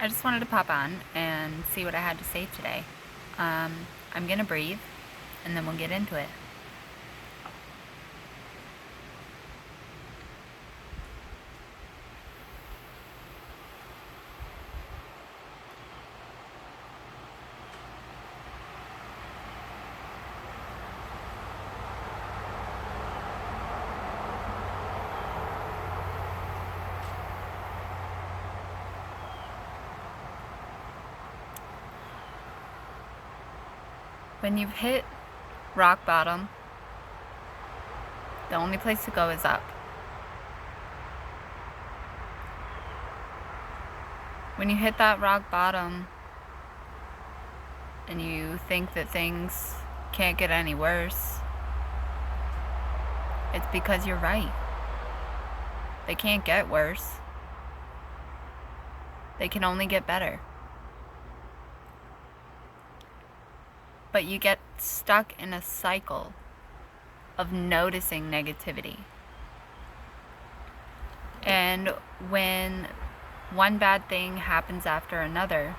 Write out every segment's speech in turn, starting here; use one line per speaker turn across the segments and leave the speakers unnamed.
I just wanted to pop on and see what I had to say today. I'm gonna breathe and then we'll get into it. When you've hit rock bottom, the only place to go is up. When you hit that rock bottom and you think that things can't get any worse, it's because you're right. They can't get worse. They can only get better. But you get stuck in a cycle of noticing negativity. And when one bad thing happens after another,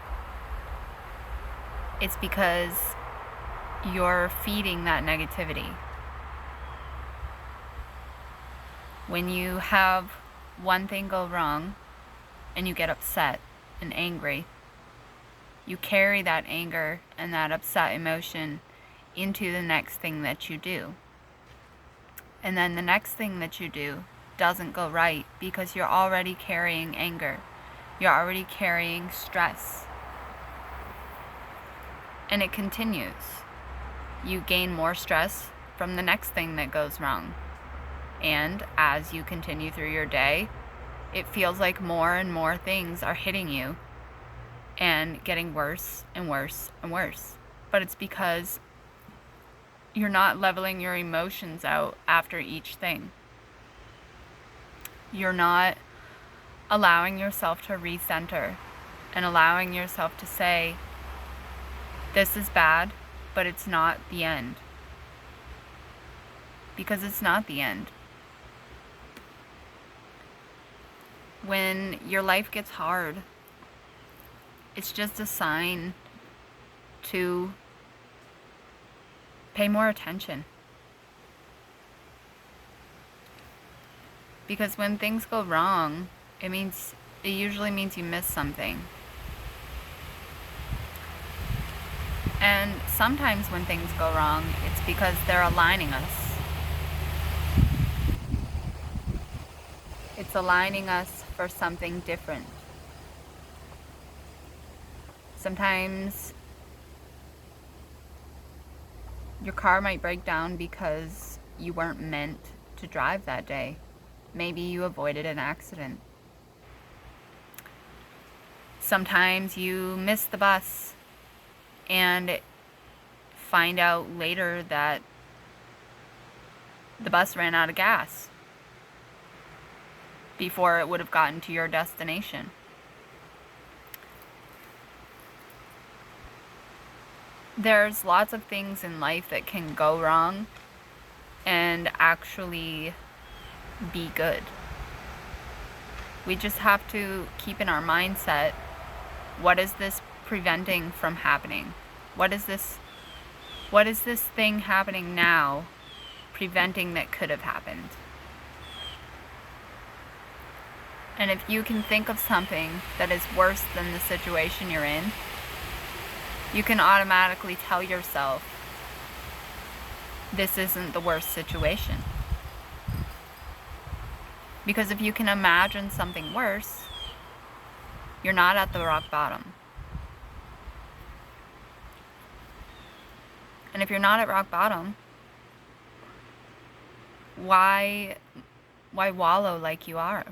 it's because you're feeding that negativity. When you have one thing go wrong and you get upset and angry, you carry that anger and that upset emotion into the next thing that you do. And then the next thing that you do doesn't go right because you're already carrying anger. You're already carrying stress. And it continues. You gain more stress from the next thing that goes wrong. And as you continue through your day, it feels like more and more things are hitting you and getting worse and worse and worse. But it's because you're not leveling your emotions out after each thing. You're not allowing yourself to recenter and allowing yourself to say, this is bad, but it's not the end. Because it's not the end. When your life gets hard, it's just a sign to pay more attention. Because when things go wrong, it usually means you missed something. And sometimes when things go wrong, it's because they're aligning us. It's aligning us for something different. Sometimes your car might break down because you weren't meant to drive that day. Maybe you avoided an accident. Sometimes you miss the bus and find out later that the bus ran out of gas before it would have gotten to your destination. There's lots of things in life that can go wrong and actually be good. We just have to keep in our mindset, what is this preventing from happening? What is this thing happening now preventing that could have happened? And if you can think of something that is worse than the situation you're in, you can automatically tell yourself, this isn't the worst situation. Because if you can imagine something worse, you're not at the rock bottom. And if you're not at rock bottom, why wallow like you are?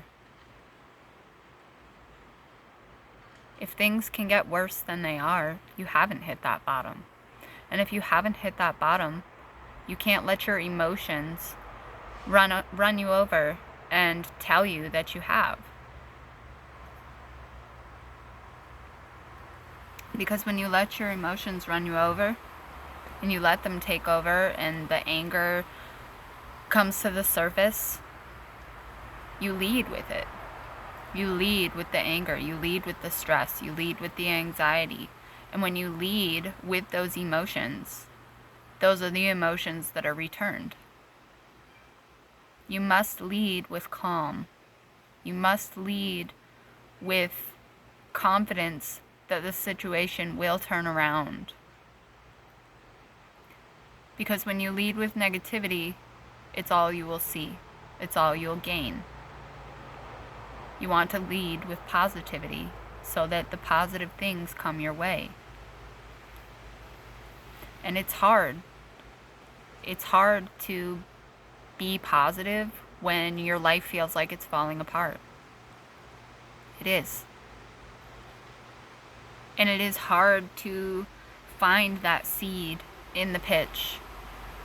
If things can get worse than they are, you haven't hit that bottom. And if you haven't hit that bottom, you can't let your emotions run you over and tell you that you have. Because when you let your emotions run you over and you let them take over and the anger comes to the surface, you lead with it. You lead with the anger, you lead with the stress, you lead with the anxiety. And when you lead with those emotions, those are the emotions that are returned. You must lead with calm. You must lead with confidence that the situation will turn around. Because when you lead with negativity, it's all you will see. It's all you'll gain. You want to lead with positivity so that the positive things come your way. And it's hard. It's hard to be positive when your life feels like it's falling apart. It is. And it is hard to find that seed in the pitch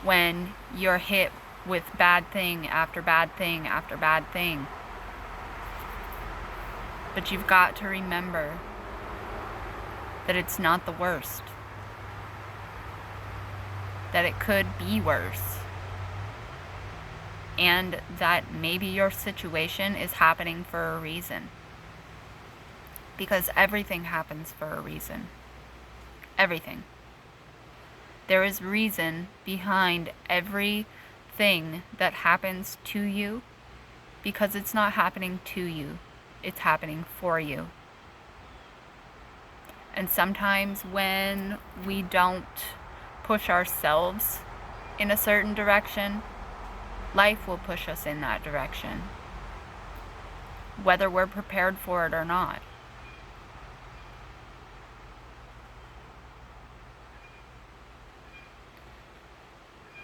when you're hit with bad thing after bad thing after bad thing. But you've got to remember that it's not the worst. That it could be worse. And that maybe your situation is happening for a reason. Because everything happens for a reason. Everything. There is reason behind everything that happens to you, because it's not happening to you. It's happening for you. And sometimes when we don't push ourselves in a certain direction, life will push us in that direction, whether we're prepared for it or not.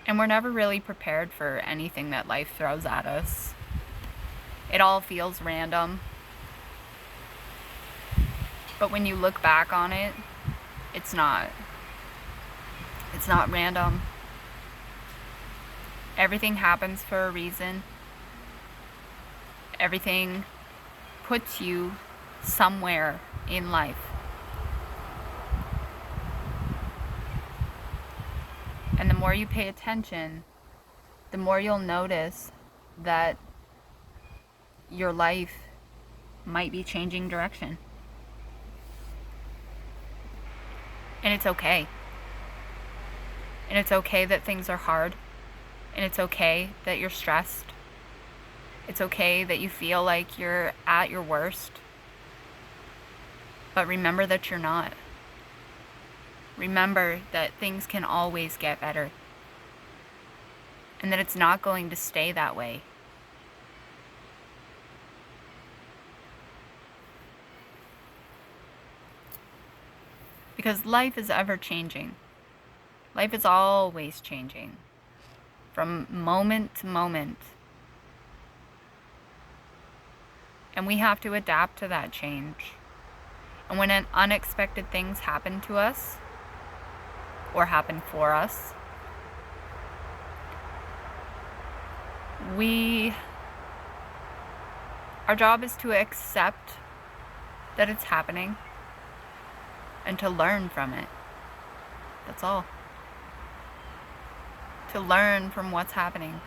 And we're never really prepared for anything that life throws at us. It all feels random. But when you look back on it, it's not. It's not random. Everything happens for a reason. Everything puts you somewhere in life. And the more you pay attention, the more you'll notice that your life might be changing direction. And it's okay. And it's okay that things are hard. And it's okay that you're stressed. It's okay that you feel like you're at your worst. But remember that you're not. Remember that things can always get better. And that it's not going to stay that way. Because life is ever changing. Life is always changing. From moment to moment. And we have to adapt to that change. And when unexpected things happen to us, or happen for us, our job is to accept that it's happening and to learn from it. That's all. To learn from what's happening.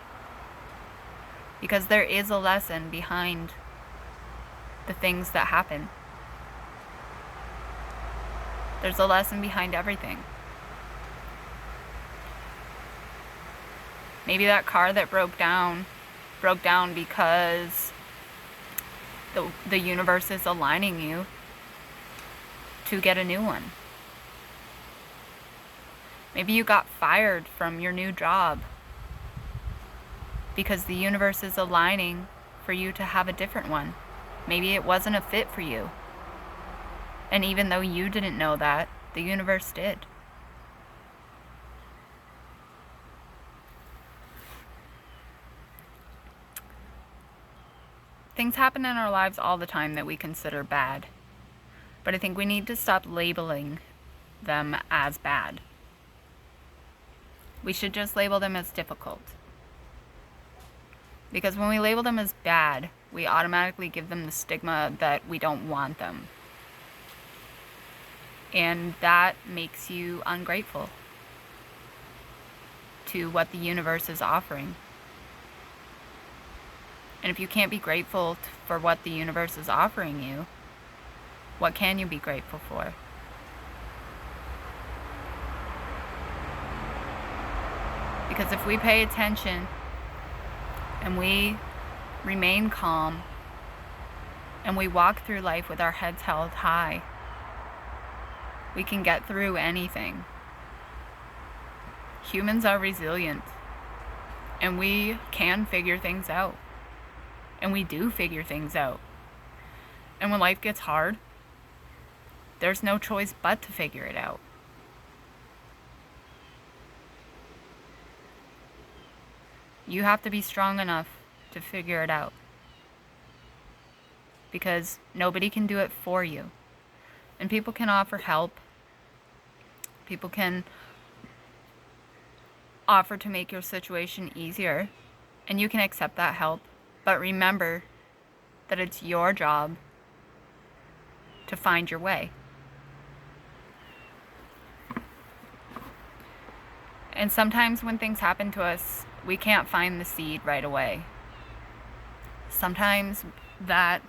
Because there is a lesson behind the things that happen. There's a lesson behind everything. Maybe that car that broke down because the universe is aligning you to get a new one. Maybe you got fired from your new job because the universe is aligning for you to have a different one. Maybe it wasn't a fit for you. And even though you didn't know that, the universe did. Things happen in our lives all the time that we consider bad. But I think we need to stop labeling them as bad. We should just label them as difficult. Because when we label them as bad, we automatically give them the stigma that we don't want them. And that makes you ungrateful to what the universe is offering. And if you can't be grateful for what the universe is offering you, what can you be grateful for? Because if we pay attention and we remain calm and we walk through life with our heads held high, we can get through anything. Humans are resilient, and we can figure things out. And we do figure things out. And when life gets hard, there's no choice but to figure it out. You have to be strong enough to figure it out. Because nobody can do it for you. And people can offer help. People can offer to make your situation easier. And you can accept that help. But remember that it's your job to find your way. And sometimes when things happen to us, we can't find the seed right away. Sometimes the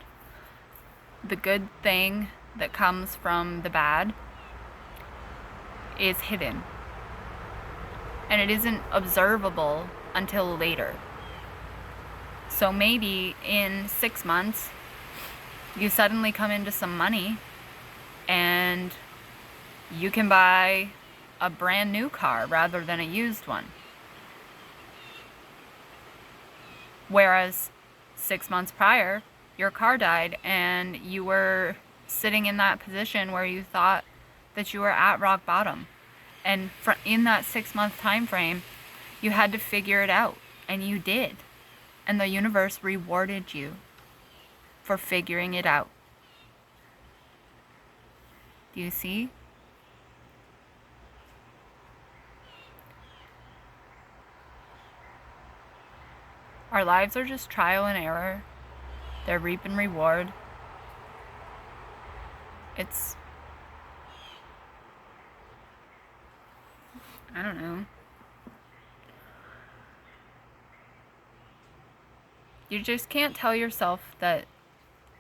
good thing that comes from the bad is hidden. And it isn't observable until later. So maybe in 6 months, you suddenly come into some money and you can buy a brand new car rather than a used one. Whereas 6 months prior, your car died and you were sitting in that position where you thought that you were at rock bottom. And in that 6-month time frame, you had to figure it out, and you did. And the universe rewarded you for figuring it out. Do you see? Our lives are just trial and error. They're reap and reward. I don't know. You just can't tell yourself that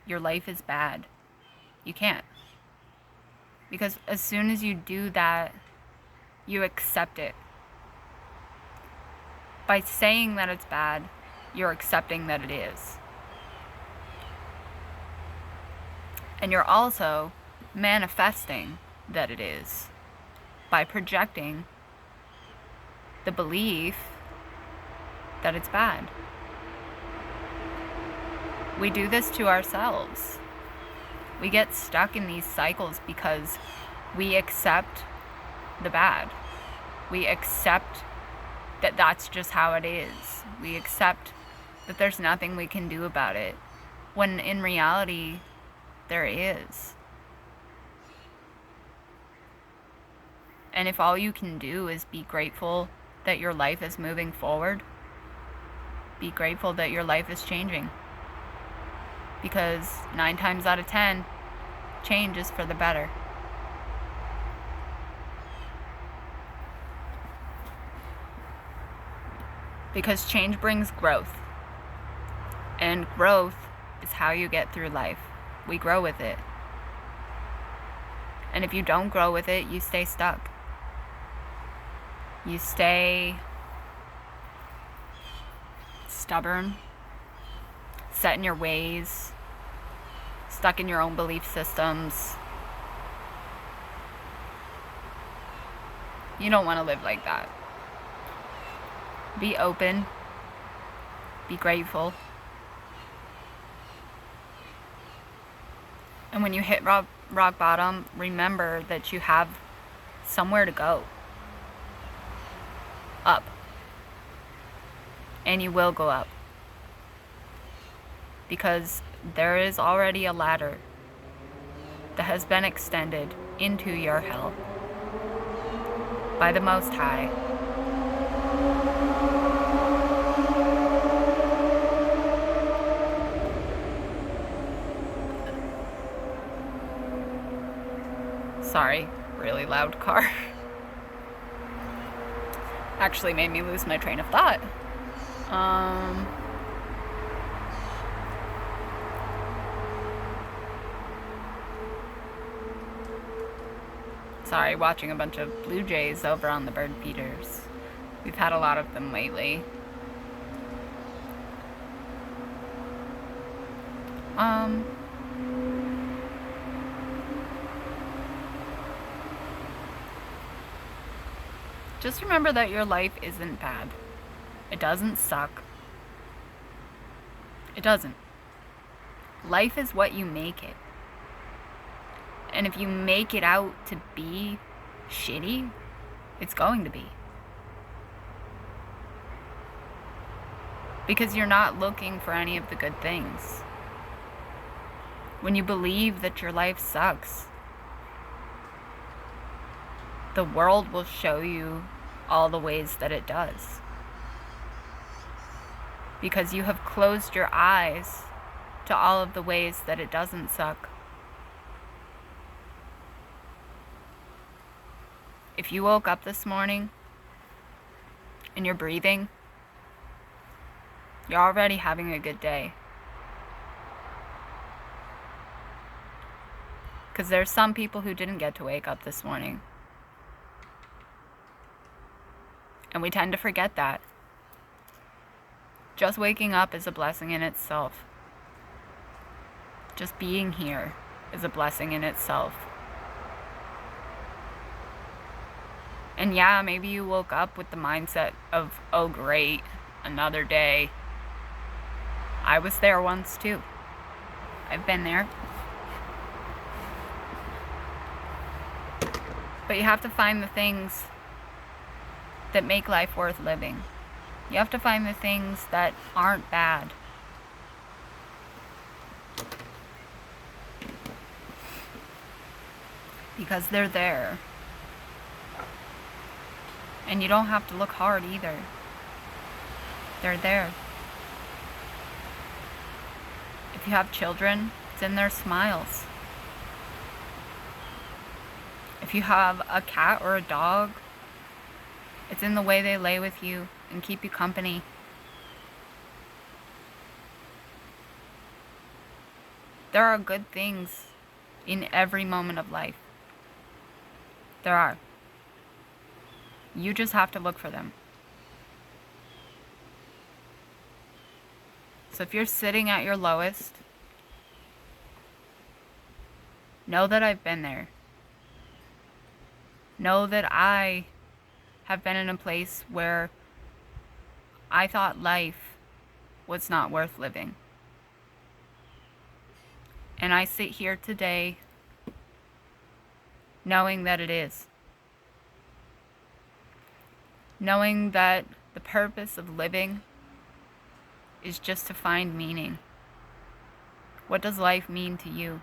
your life is bad. You can't. Because as soon as you do that, you accept it. By saying that it's bad, you're accepting that it is. And you're also manifesting that it is by projecting the belief that it's bad. We do this to ourselves. We get stuck in these cycles because we accept the bad. We accept that that's just how it is. We accept that there's nothing we can do about it, when in reality, there is. And if all you can do is be grateful that your life is moving forward, be grateful that your life is changing. Because 9 times out of 10, change is for the better. Because change brings growth. And growth is how you get through life. We grow with it. And if you don't grow with it, you stay stuck. You stay stubborn, set in your ways, stuck in your own belief systems. You don't want to live like that. Be open. Be grateful. And when you hit rock bottom, remember that you have somewhere to go. Up. And you will go up. Because there is already a ladder that has been extended into your hell by the Most High. Sorry, really loud car. Actually made me lose my train of thought. Sorry, watching a bunch of blue jays over on the bird feeders. We've had a lot of them lately. Just remember that your life isn't bad. It doesn't suck. It doesn't. Life is what you make it. And if you make it out to be shitty, it's going to be. Because you're not looking for any of the good things. When you believe that your life sucks, the world will show you all the ways that it does. Because you have closed your eyes to all of the ways that it doesn't suck. If you woke up this morning and you're breathing, you're already having a good day. Because there's some people who didn't get to wake up this morning. And we tend to forget that. Just waking up is a blessing in itself. Just being here is a blessing in itself. And yeah, maybe you woke up with the mindset of, oh great, another day. I was there once too. I've been there. But you have to find the things that make life worth living. You have to find the things that aren't bad. Because they're there. And you don't have to look hard either. They're there. If you have children, it's in their smiles. If you have a cat or a dog, it's in the way they lay with you and keep you company. There are good things in every moment of life. There are. You just have to look for them. So if you're sitting at your lowest, know that I've been there. Know that I have been in a place where I thought life was not worth living. And I sit here today knowing that it is. Knowing that the purpose of living is just to find meaning. What does life mean to you?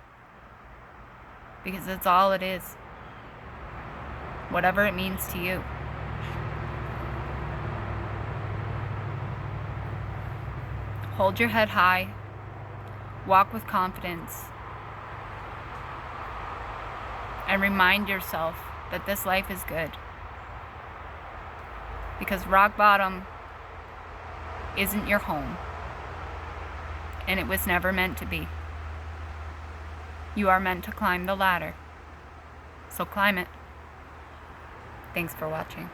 Because that's all it is. Whatever it means to you. Hold your head high. Walk with confidence. And remind yourself that this life is good. Because rock bottom isn't your home. And it was never meant to be. You are meant to climb the ladder. So climb it. Thanks for watching.